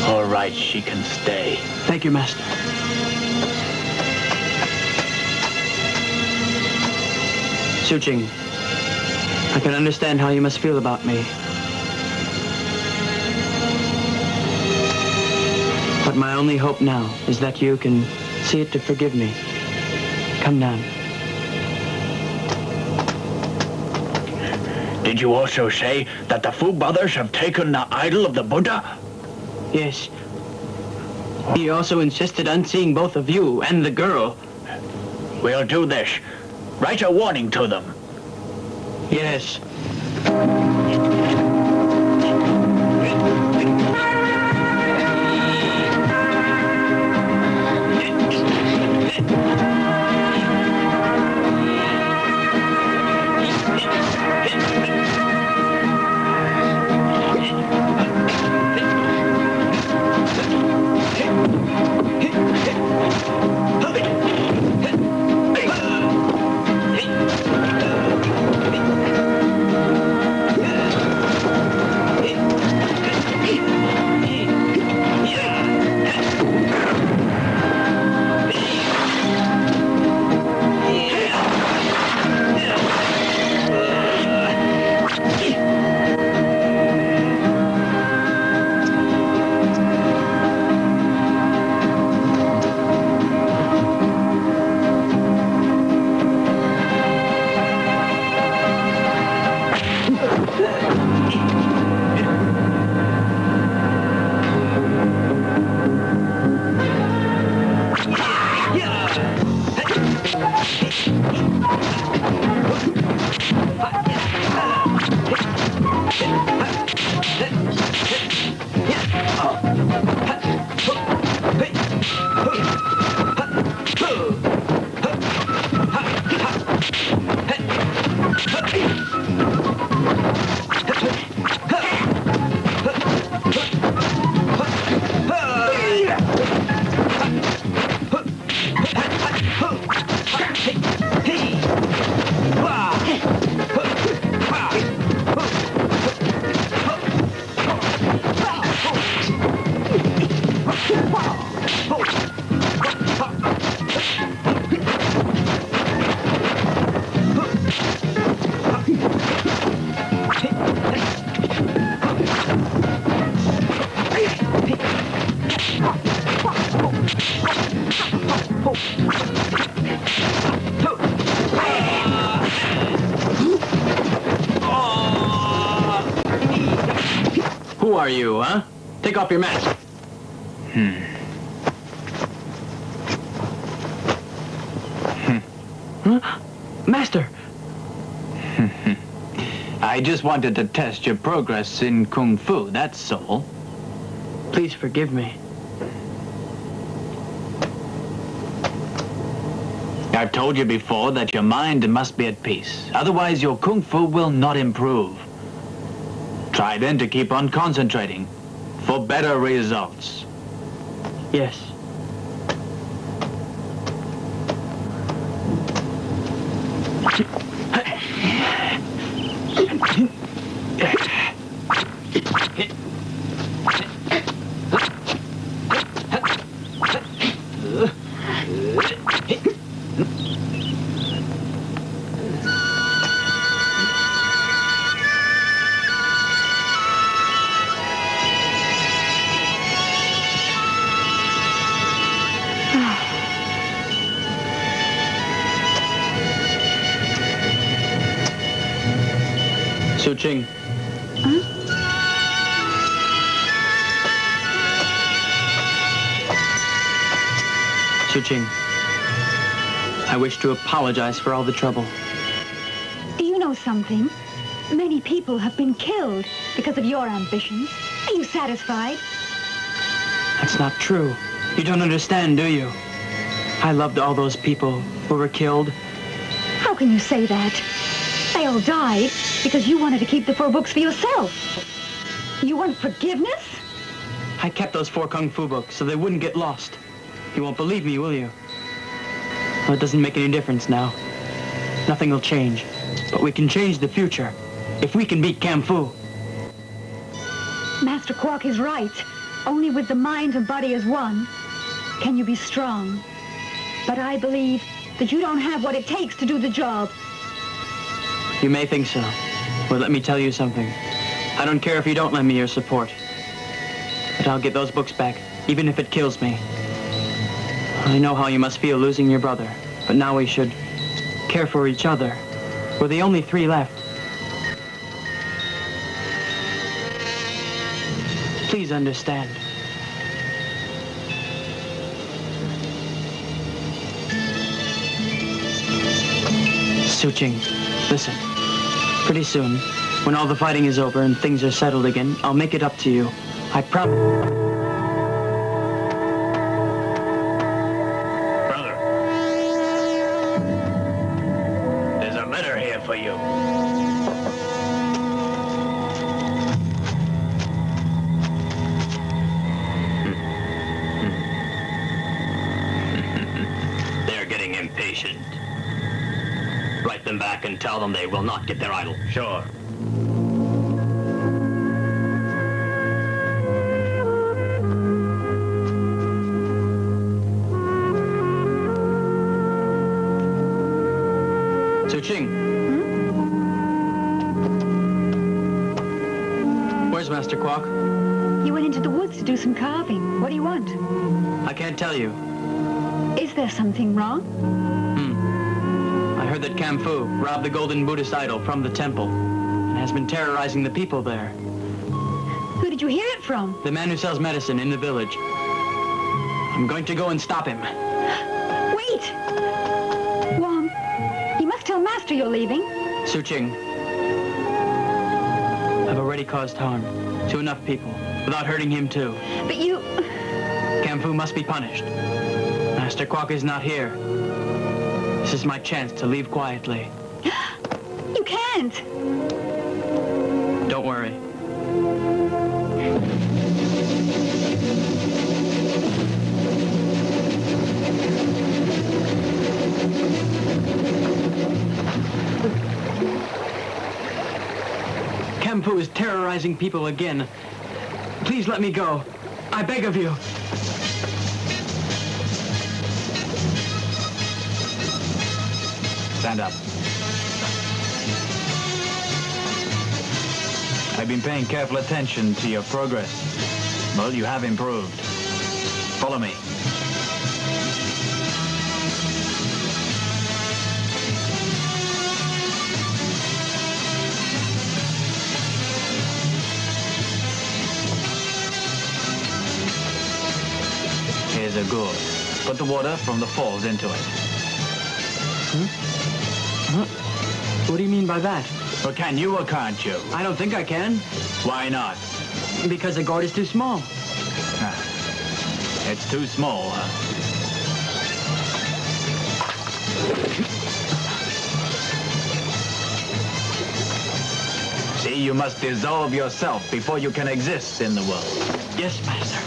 All right, she can stay. Thank you, Master. Su Qing, I can understand how you must feel about me. But my only hope now is that you can see it to forgive me. Come down. Did you also say that the Fu brothers have taken the idol of the Buddha? Yes. He also insisted on seeing both of you and the girl. We'll do this. Write a warning to them. Yes. Who are you, huh? Take off your mask. Huh? Master! I just wanted to test your progress in Kung Fu, that's all. Please forgive me. I've told you before that your mind must be at peace. Otherwise, your Kung Fu will not improve. Try then to keep on concentrating for better results. Yes. Su Qing. Suching, I wish to apologize for all the trouble. Do you know something? Many people have been killed because of your ambitions. Are you satisfied? That's not true. You don't understand, do you? I loved all those people who were killed. How can you say that? They all died because you wanted to keep the 4 books for yourself. You want forgiveness? I kept those 4 kung fu books so they wouldn't get lost. You won't believe me, will you? Well, it doesn't make any difference now. Nothing will change. But we can change the future if we can beat kungfu. Master Quark is right. Only with the mind and body as one can you be strong. But I believe that you don't have what it takes to do the job. You may think so. Well, let me tell you something. I don't care if you don't lend me your support. But I'll get those books back, even if it kills me. I know how you must feel losing your brother, but now we should care for each other. We're the only 3 left. Please understand. Suching, listen. Pretty soon, when all the fighting is over and things are settled again, I'll make it up to you. I promise. Brother. There's a letter here for you. They're getting impatient. Write them back and tell them they will not get their idol. Sure. Suching. Where's Master Quark? He went into the woods to do some carving. What do you want? I can't tell you. Is there something wrong? I heard that Kungfu robbed the golden Buddhist idol from the temple and has been terrorizing the people there. Who did you hear it from? The man who sells medicine in the village. I'm going to go and stop him. Wait! Wong, you must tell Master you're leaving. Suching, I've already caused harm to enough people without hurting him too. But you... Kungfu must be punished. Master Quark is not here. This is my chance to leave quietly. You can't. Don't worry. Kungfu is terrorizing people again. Please let me go. I beg of you. Stand up. I've been paying careful attention to your progress. Well, you have improved. Follow me. Here's a gourd. Put the water from the falls into it. What do you mean by that? Well, can you or can't you? I don't think I can. Why not? Because the gourd is too small. It's too small, huh? See, you must dissolve yourself before you can exist in the world. Yes, Master.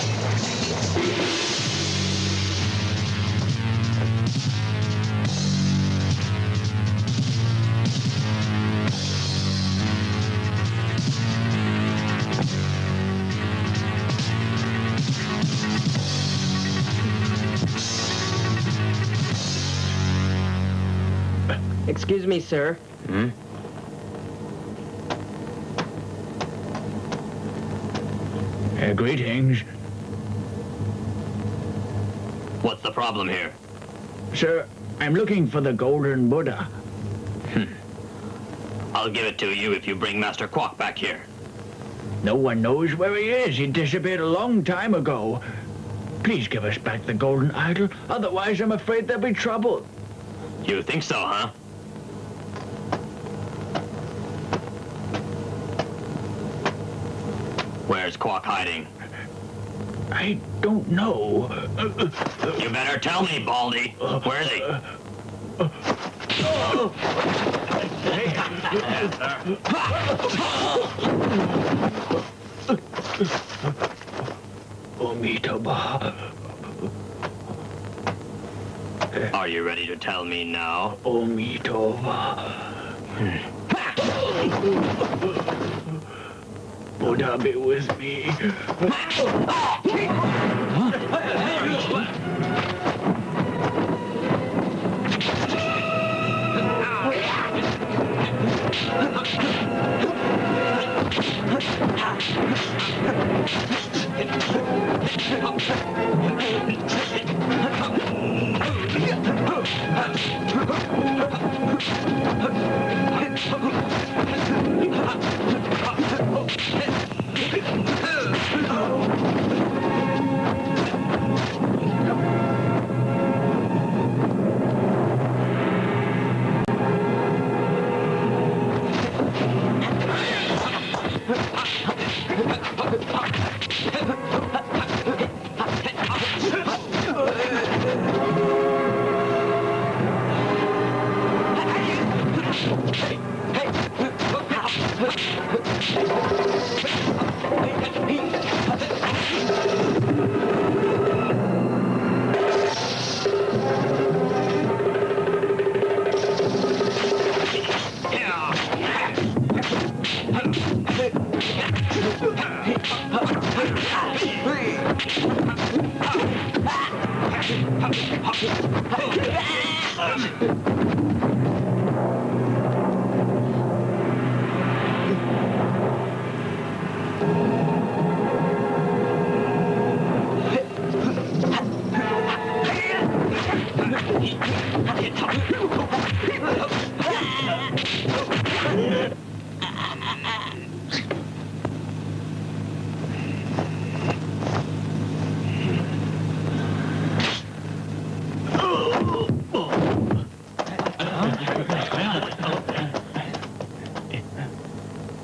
Excuse me, sir. Greetings. What's the problem here? Sir, I'm looking for the Golden Buddha. I'll give it to you if you bring Master Quark back here. No one knows where he is. He disappeared a long time ago. Please give us back the golden idol, otherwise I'm afraid there'll be trouble. You think so, huh? Where's Quack hiding? I don't know. You better tell me, Baldy. Where is he? Omitaba. Are you ready to tell me now? Omitaba. Buddha be with me.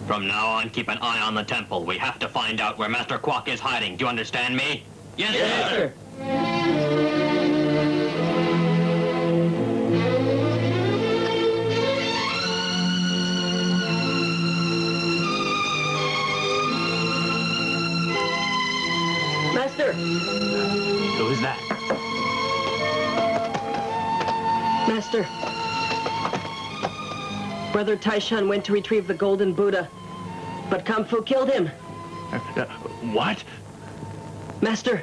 From now on, keep an eye on the temple. We have to find out where Master Quack is hiding. Do you understand me? Yes, sir. Master! Who's that? Master. Brother Taishan went to retrieve the golden Buddha, but Kungfu killed him. What? Master,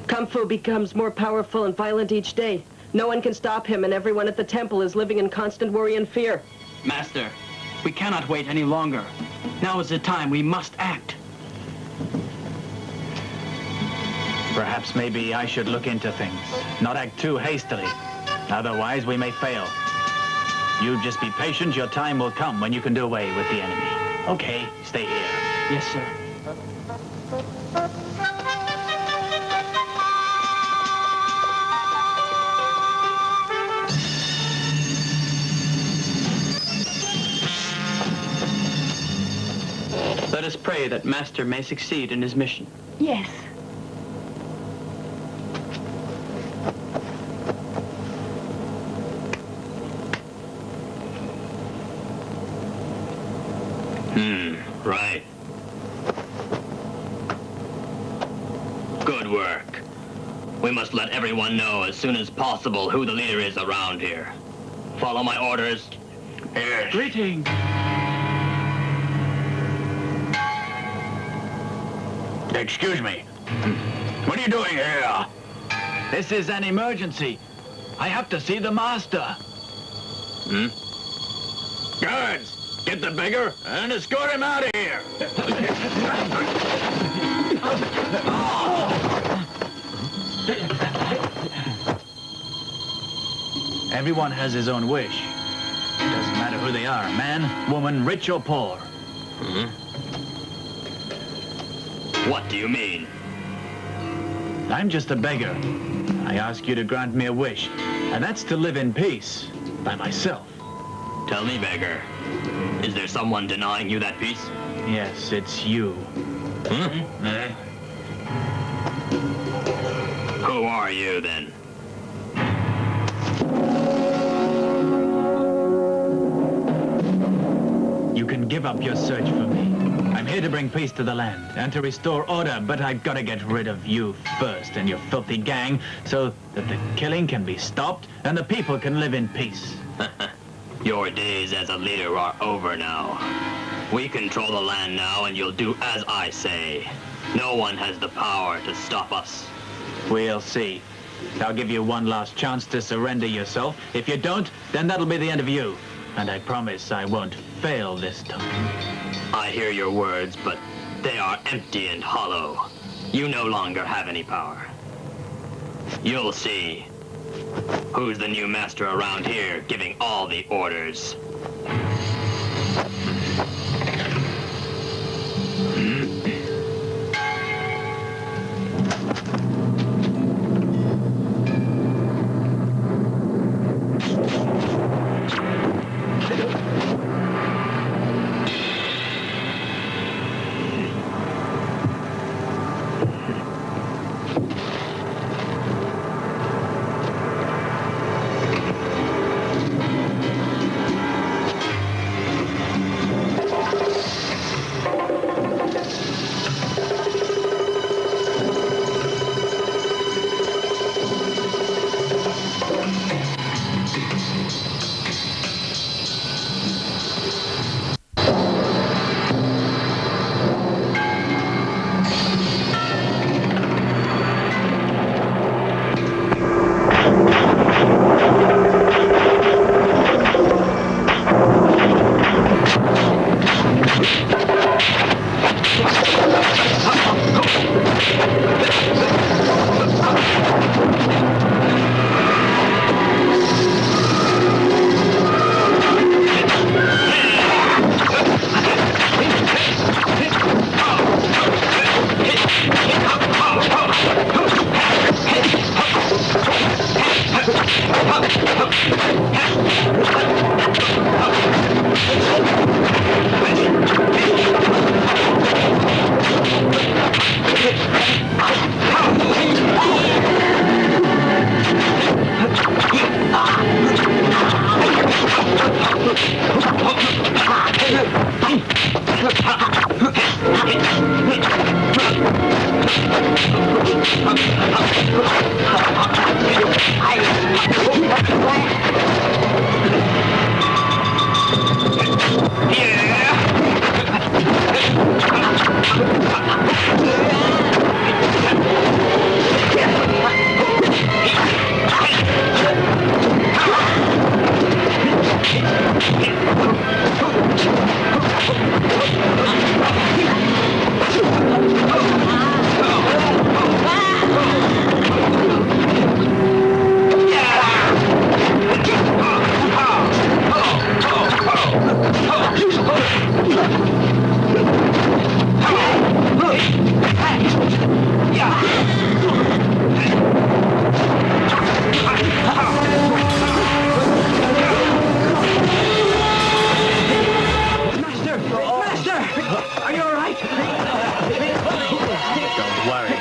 Kungfu becomes more powerful and violent each day. No one can stop him, and everyone at the temple is living in constant worry and fear. Master, we cannot wait any longer. Now is the time. We must act. Perhaps maybe I should look into things, not act too hastily. Otherwise, we may fail. You just be patient. Your time will come when you can do away with the enemy. Okay, stay here. Yes, sir. Let us pray that Master may succeed in his mission. Yes. Right. Good work. We must let everyone know as soon as possible who the leader is around here. Follow my orders. Yes. Greeting. Excuse me. What are you doing here? This is an emergency. I have to see the master. Guards, get the beggar and escort him out of here. Everyone has his own wish. Doesn't matter who they are, man, woman, rich or poor. What do you mean? I'm just a beggar. I ask you to grant me a wish, and that's to live in peace by myself. Tell me, beggar, is there someone denying you that peace? Yes, it's you. Who are you, then? You can give up your search for me. I'm here to bring peace to the land and to restore order, but I've got to get rid of you first and your filthy gang so that the killing can be stopped and the people can live in peace. Your days as a leader are over now. We control the land now, and you'll do as I say. No one has the power to stop us. We'll see. I'll give you one last chance to surrender yourself. If you don't, then that'll be the end of you. And I promise I won't fail this time. I hear your words, but they are empty and hollow. You no longer have any power. You'll see. Who's the new master around here, giving all the orders?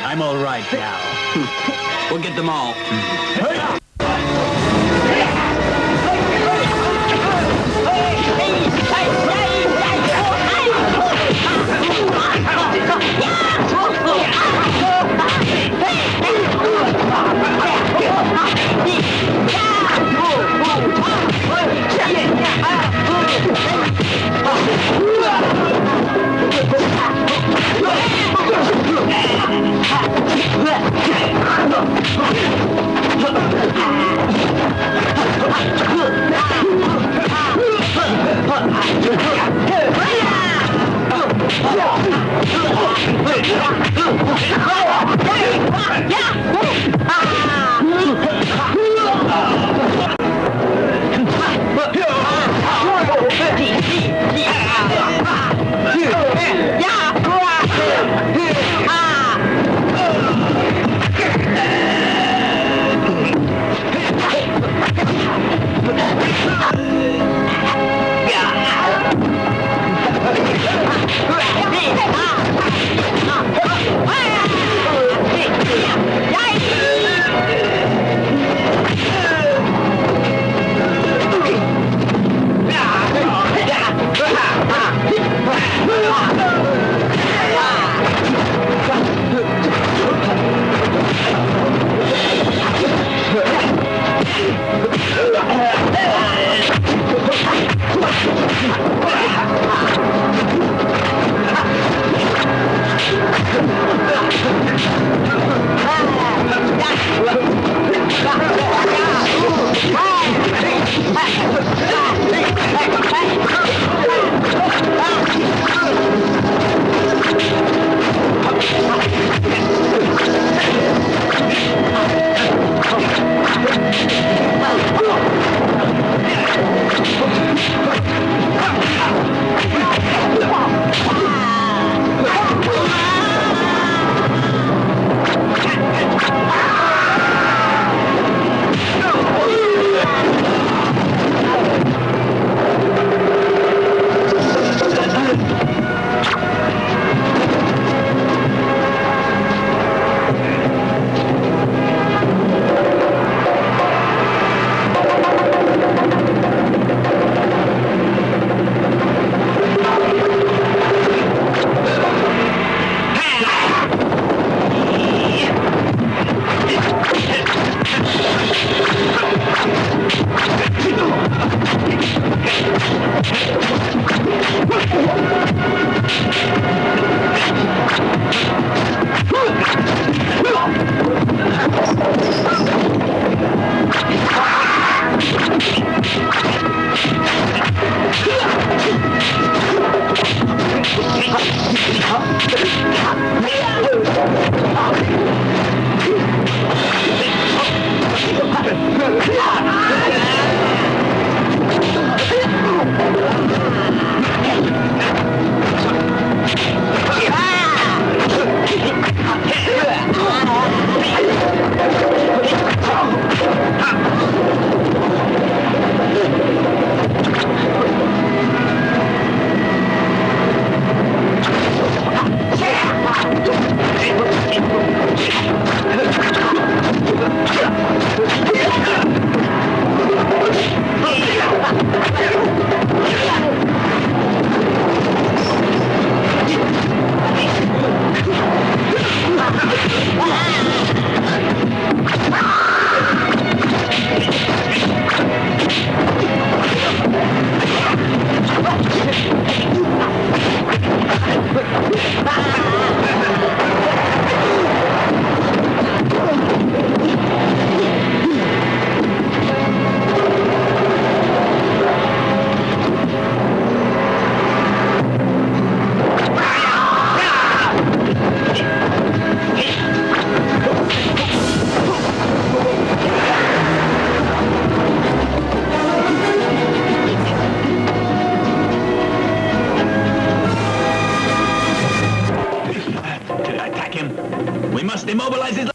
I'm all right now. We'll get them all. Attack him! We must immobilize his...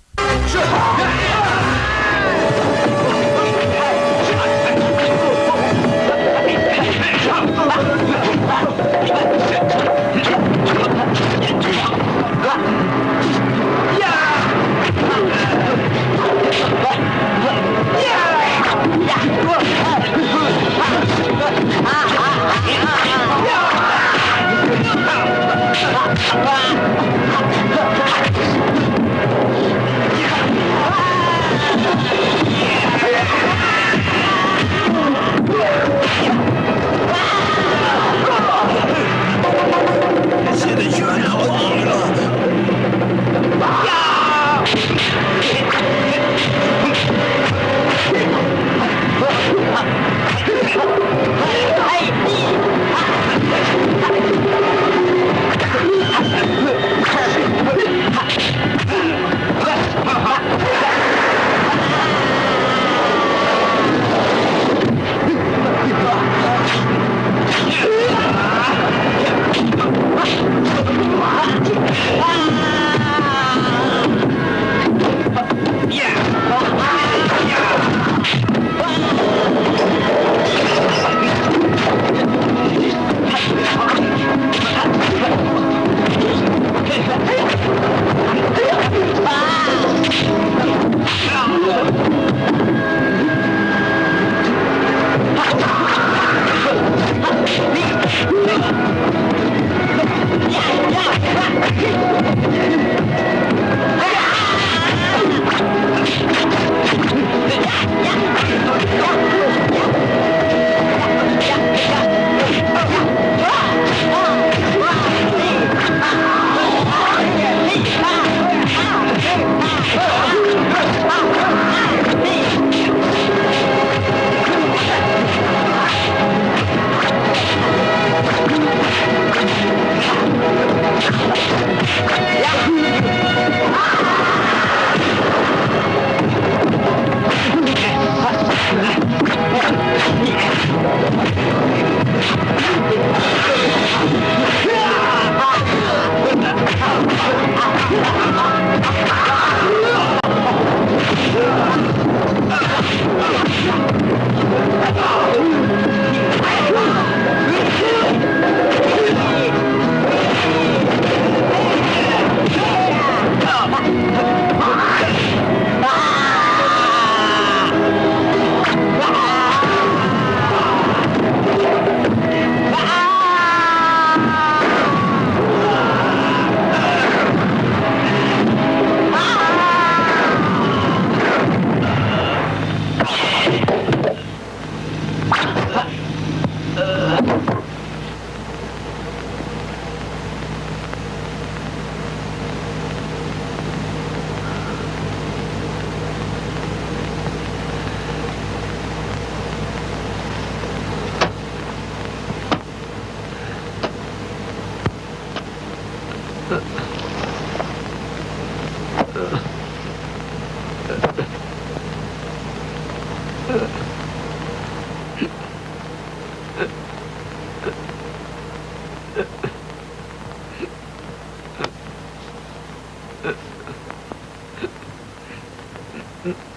Mm.